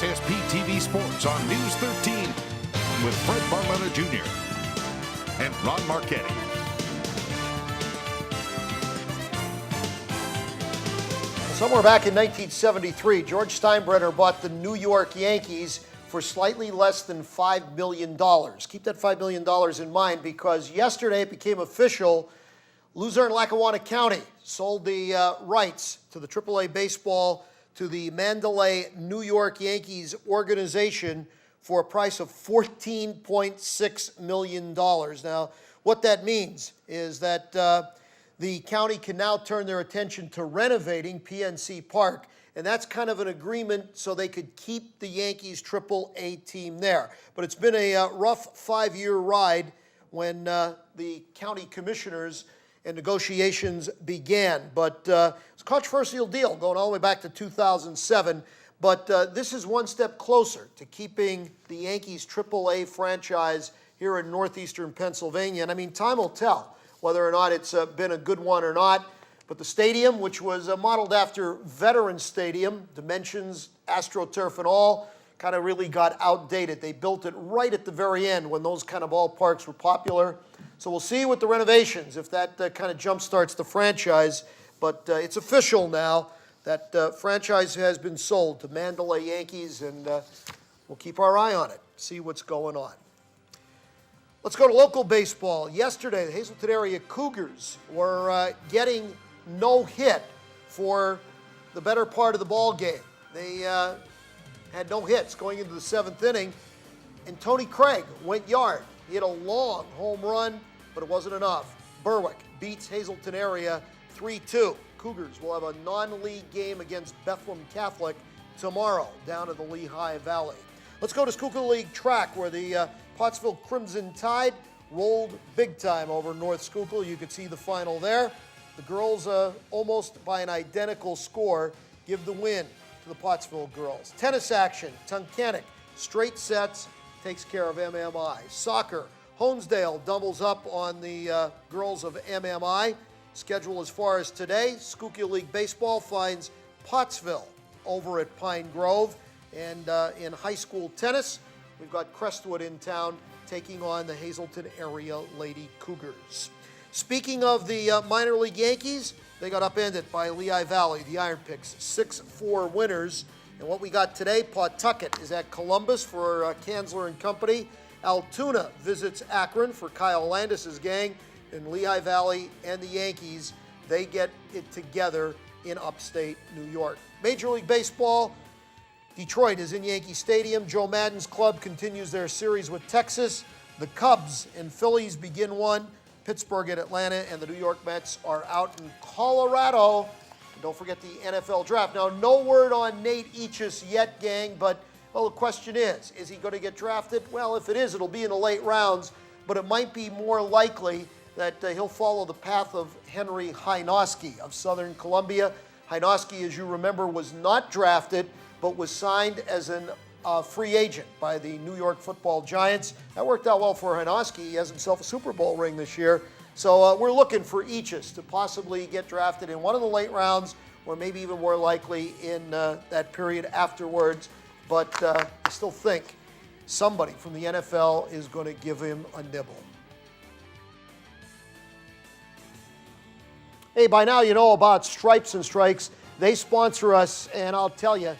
SSP TV Sports on News 13 with Fred Barletta Jr. and Ron Marchetti. Somewhere back in 1973, George Steinbrenner bought the New York Yankees for slightly less than $5 million. Keep that $5 million in mind because yesterday it became official. Luzerne and Lackawanna County sold the rights to the AAA baseball to the Mandalay New York Yankees organization for a price of $14.6 million. Now, what that means is that the county can now turn their attention to renovating PNC Park, and that's kind of an agreement so they could keep the Yankees AAA team there. But it's been a rough 5-year ride when the county commissioners and negotiations began. But it's a controversial deal going all the way back to 2007. But this is one step closer to keeping the Yankees AAA franchise here in northeastern Pennsylvania. And I mean, time will tell whether or not it's been a good one or not. But the stadium, which was modeled after Veterans Stadium, dimensions, AstroTurf and all, kind of really got outdated. They built it right at the very end when those kind of ballparks were popular. So we'll see with the renovations if that kind of jump-starts the franchise. But it's official now that franchise has been sold to Mandalay Yankees, and we'll keep our eye on it, see what's going on. Let's go to local baseball. Yesterday, the Hazleton area Cougars were getting no hit for the better part of the ball game. They had no hits going into the 7th inning, and Tony Craig went yard. He hit a long home run, but it wasn't enough. Berwick beats Hazleton area 3-2. Cougars will have a non-league game against Bethlehem Catholic tomorrow down in the Lehigh Valley. Let's go to Schuylkill League track where the Pottsville Crimson Tide rolled big time over North Schuylkill. You could see the final there. The girls, almost by an identical score, give the win to the Pottsville girls. Tennis action, Tunkhannock, straight sets, takes care of MMI. Soccer, Honesdale doubles up on the girls of MMI. Schedule as far as today, Schuylkill League Baseball finds Pottsville over at Pine Grove. And in high school tennis, we've got Crestwood in town taking on the Hazleton area Lady Cougars. Speaking of the minor league Yankees, they got upended by Lehigh Valley, the Iron Picks, 6-4 winners. And what we got today, Pawtucket is at Columbus for Kanzler and company. Altoona visits Akron for Kyle Landis' gang. And Lehigh Valley and the Yankees, they get it together in upstate New York. Major League Baseball, Detroit is in Yankee Stadium. Joe Maddon's club continues their series with Texas. The Cubs and Phillies begin one. Pittsburgh at Atlanta, and the New York Mets are out in Colorado. And don't forget the NFL draft. Now, no word on Nate Eachus yet, gang, but, well, the question is he going to get drafted? Well, if it is, it'll be in the late rounds, but it might be more likely that he'll follow the path of Henry Hynoski of Southern Columbia. Hynoski, as you remember, was not drafted, but was signed as a free agent by the New York Football Giants. That worked out well for Hynoski. He has himself a Super Bowl ring this year. So we're looking for Eachus to possibly get drafted in one of the late rounds, or maybe even more likely in that period afterwards. But I still think somebody from the NFL is going to give him a nibble. Hey, by now you know about Stripes and Strikes. They sponsor us, and I'll tell you,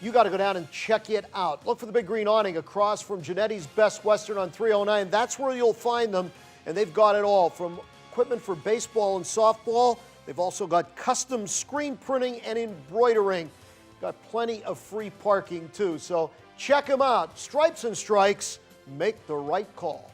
you got to go down and check it out. Look for the big green awning across from Genetti's Best Western on 309. That's where you'll find them, and they've got it all, from equipment for baseball and softball. They've also got custom screen printing and embroidering. Got plenty of free parking, too. So check them out. Stripes and Strikes, make the right call.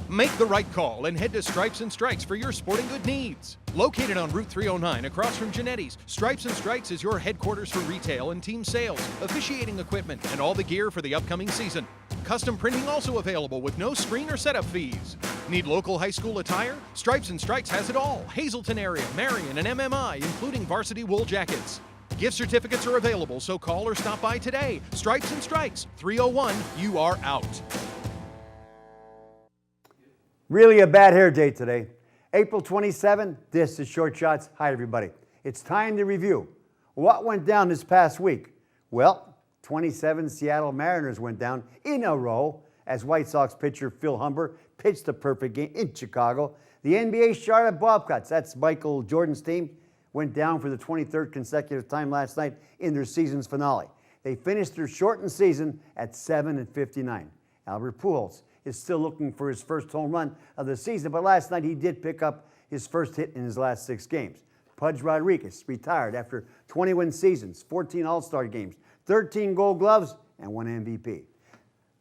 Make the right call and head to Stripes and Strikes for your sporting good needs. Located on Route 309 across from Genetti's, Stripes and Strikes is your headquarters for retail and team sales, officiating equipment, and all the gear for the upcoming season. Custom printing also available with no screen or setup fees. Need local high school attire? Stripes and Strikes has it all. Hazleton area, Marion, and MMI, including varsity wool jackets. Gift certificates are available, so call or stop by today. Stripes and Strikes, 301, you are out. Really a bad hair day today. April 27, this is Short Shots. Hi, everybody. It's time to review what went down this past week. Well, 27 Seattle Mariners went down in a row as White Sox pitcher Phil Humber pitched a perfect game in Chicago. The NBA Charlotte Bobcats, that's Michael Jordan's team, went down for the 23rd consecutive time last night in their season's finale. They finished their shortened season at 7-59. Albert Pujols is still looking for his first home run of the season, but last night he did pick up his first hit in his last 6 games. Pudge Rodriguez retired after 21 seasons, 14 All-Star games, 13 Gold Gloves, and 1 MVP.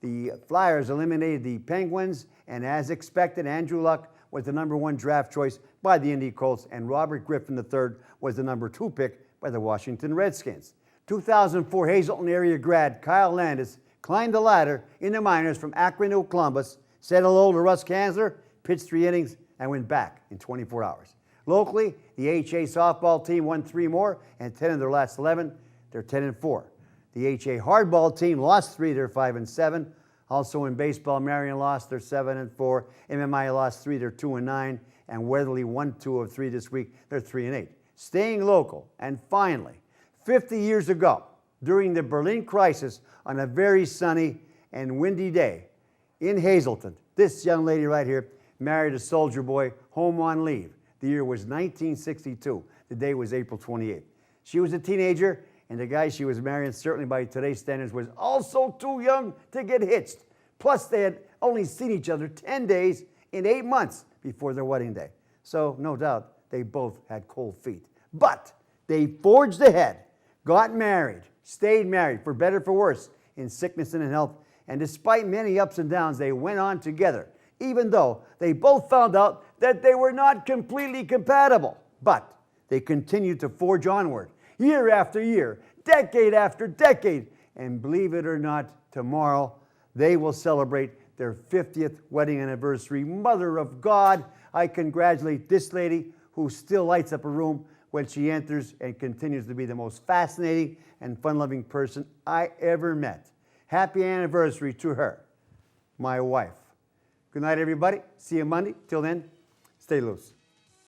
The Flyers eliminated the Penguins, and as expected, Andrew Luck was the #1 draft choice by the Indy Colts, and Robert Griffin III was the #2 pick by the Washington Redskins. 2004 Hazleton area grad Kyle Landis climbed the ladder in the minors from Akron to Columbus, said hello to Russ Kanzler, pitched 3 innings, and went back in 24 hours. Locally, the HA softball team won 3 more, and 10 of their last 11, they're 10-4. The HA hardball team lost 3, they're 5-7. Also in baseball, Marion lost, they're 7-4. MMI lost 3, they're 2-9. And Weatherly won 2 of 3 this week, they're 3-8. Staying local, and finally, 50 years ago, during the Berlin crisis, on a very sunny and windy day in Hazleton, this young lady right here married a soldier boy home on leave. The year was 1962. The day was April 28th. She was a teenager, and the guy she was marrying, certainly by today's standards, was also too young to get hitched. Plus, they had only seen each other 10 days in 8 months before their wedding day. So, no doubt, they both had cold feet. But they forged ahead, got married, stayed married, for better for worse, in sickness and in health. And despite many ups and downs, they went on together, even though they both found out that they were not completely compatible. But they continued to forge onward, year after year, decade after decade. And believe it or not, tomorrow they will celebrate their 50th wedding anniversary. Mother of God, I congratulate this lady who still lights up a room when she enters and continues to be the most fascinating and fun-loving person I ever met. Happy anniversary to her, my wife. Good night, everybody. See you Monday. Till then, stay loose.